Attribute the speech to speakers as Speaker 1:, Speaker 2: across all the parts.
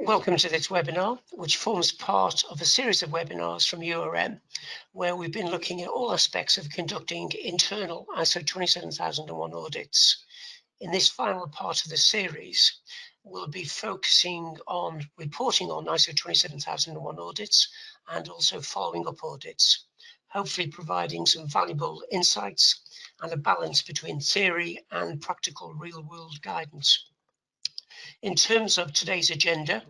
Speaker 1: Welcome to this webinar, which forms part of a series of webinars from URM, where we've been looking at all aspects of conducting internal ISO 27001 audits. In this final part of the series, we'll be focusing on reporting on ISO 27001 audits and also following up audits, hopefully providing some valuable insights and a balance between theory and practical real-world guidance. In terms of today's agenda,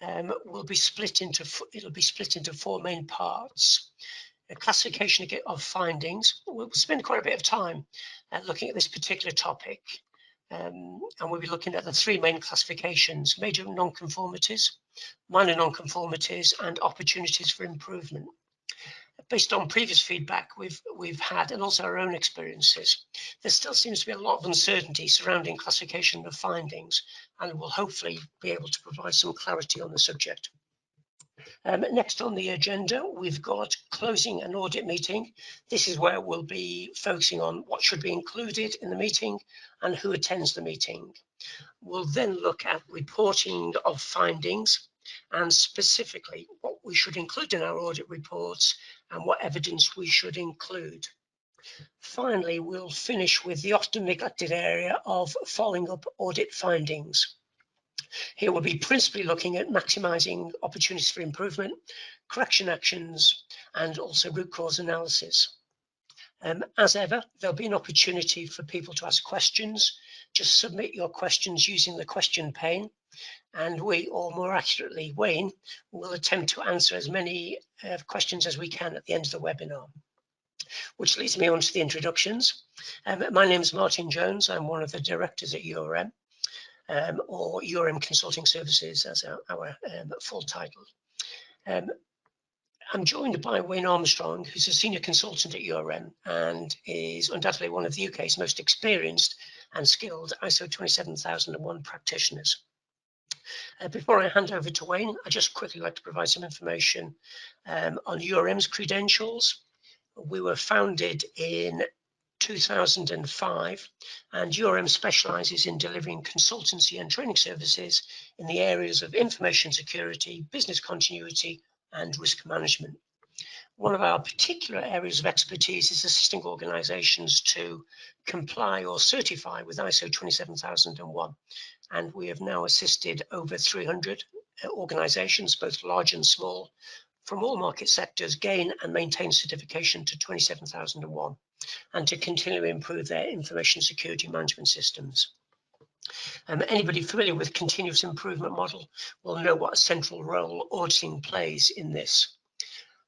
Speaker 1: it'll be split into four main parts. A classification of findings. We'll spend quite a bit of time looking at this particular topic, and we'll be looking at the three main classifications: major nonconformities, minor nonconformities, and opportunities for improvement. Based on previous feedback we've had and also our own experiences, there still seems to be a lot of uncertainty surrounding classification of findings, and we'll hopefully be able to provide some clarity on the subject. Next on the agenda, we've got closing an audit meeting. This is where we'll be focusing on what should be included in the meeting and who attends the meeting. We'll then look at reporting of findings and specifically what we should include in our audit reports and what evidence we should include. Finally, we'll finish with the often neglected area of following up audit findings. Here we'll be principally looking at maximising opportunities for improvement, correction actions, and also root cause analysis. As ever, there'll be an opportunity for people to ask questions. Just submit your questions using the question pane, and we, or more accurately, Wayne, will attempt to answer as many questions as we can at the end of the webinar. Which leads me on to the introductions. My name is Martin Jones. I'm one of the directors at URM, or URM Consulting Services as our full title. I'm joined by Wayne Armstrong, who's a senior consultant at URM and is undoubtedly one of the UK's most experienced and skilled ISO 27001 practitioners. Before I hand over to Wayne, I'd just quickly like to provide some information on URM's credentials. We were founded in 2005, and URM specialises in delivering consultancy and training services in the areas of information security, business continuity, and risk management. One of our particular areas of expertise is assisting organisations to comply or certify with ISO 27001, and we have now assisted over 300 organisations, both large and small, from all market sectors, gain and maintain certification to 27001 and to continually improve their information security management systems. Anybody familiar with continuous improvement model will know what a central role auditing plays in this.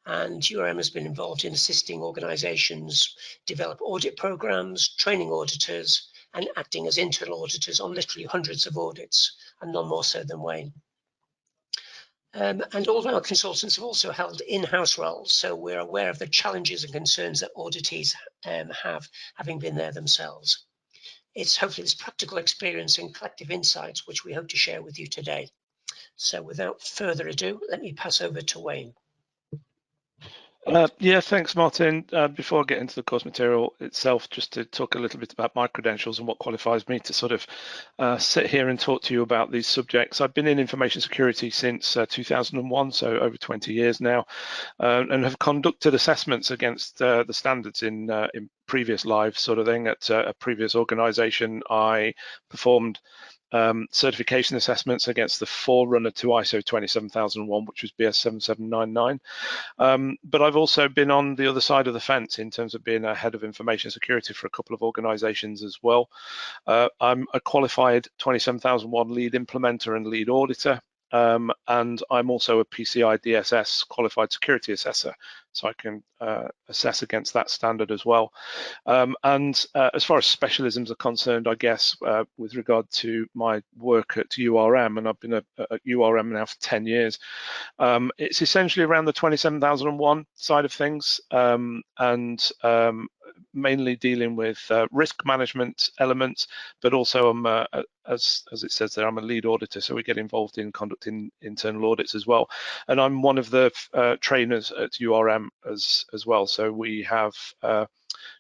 Speaker 1: And URM has been involved in assisting organisations develop audit programs, training auditors, and acting as internal auditors on literally hundreds of audits, and none more so than Wayne. And all of our consultants have also held in-house roles, so we're aware of the challenges and concerns that auditees have, having been there themselves. It's hopefully this practical experience and collective insights which we hope to share with you today. So without further ado, let me pass over to Wayne.
Speaker 2: Yeah, thanks, Martin. Before I get into the course material itself, just to talk a little bit about my credentials and what qualifies me to sort of sit here and talk to you about these subjects. I've been in information security since 2001, so over 20 years now, and have conducted assessments against the standards in previous lives, sort of thing. At a previous organisation, I performed certification assessments against the forerunner to ISO 27001, which was BS 7799. But I've also been on the other side of the fence in terms of being a head of information security for a couple of organisations as well. I'm a qualified 27001 lead implementer and lead auditor. And I'm also a PCI DSS qualified security assessor, so I can assess against that standard as well. And as far as specialisms are concerned, I guess with regard to my work at URM, and I've been at URM now for 10 years, it's essentially around the 27001 side of things, and mainly dealing with risk management elements, but also I'm as it says there, I'm a lead auditor, so we get involved in conducting internal audits as well. And I'm one of the trainers at URM as well. So we have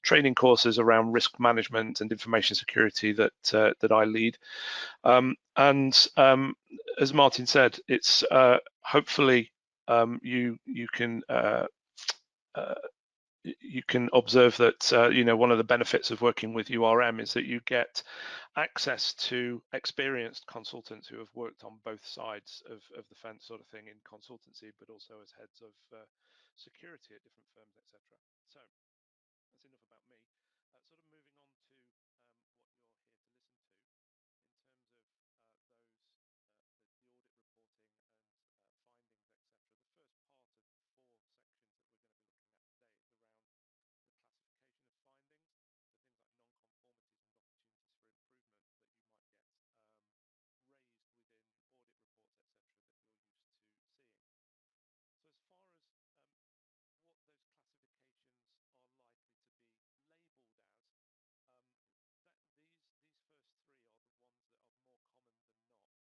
Speaker 2: training courses around risk management and information security that I lead. And as Martin said, it's hopefully you can observe that one of the benefits of working with URM is that you get access to experienced consultants who have worked on both sides of the fence sort of thing in consultancy, but also as heads of security at different firms, etc. So